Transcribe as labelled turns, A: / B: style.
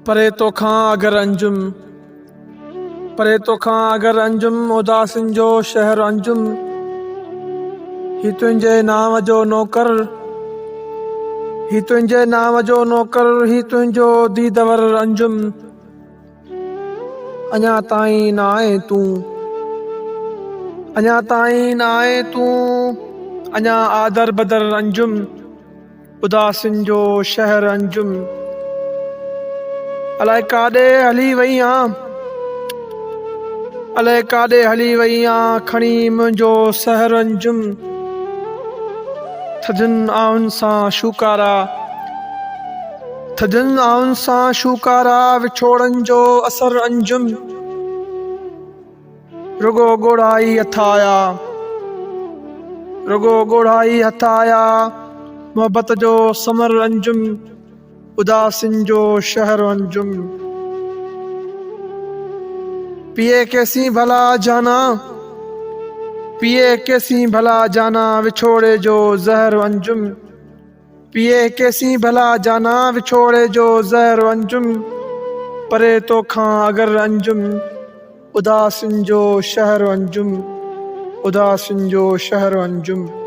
A: परे तोखां अगर अंजुम, परे तोखां अगर अंजुम, उदासिन जो शहर अंजुम। ही तुंहिंजे नाम जो नौकर, ही तुंहिंजे नाम जो नौकर, ही तुंहिंजो दीदवर अंजुम। अञा ताईं न आए तूं, अञा ताईं न आए तूं, अञा आदर बदर अंजुम, उदासिन जो शहर अंजुम। अलाए काॾे हली वई आं, अलाए काॾे हली वई आं, खणी मुंहिंजो सहर अंजुम। थधियुनि आउनि सां शूकारा, थधियुनि आउनि सां शूकारा, विछोड़नि जो असर अंजुम। रुगो ॻोढ़ाई हथाया, रुगो ॻोढ़ाई हथाया, मोहबत जो समर अंजुम, उदासिन जो शहर अंजुम। पिए कैसी भला जाना, पिए कैसी भला जाना, विछोड़े जो जहर अंजुम। पिए कैसी भला जाना, विछोड़े जो जहर अंजुम। परे तोखां अगर अंजुम, उदासिन जो शहर अंजुम, उदासिन जो शहर अंजुम।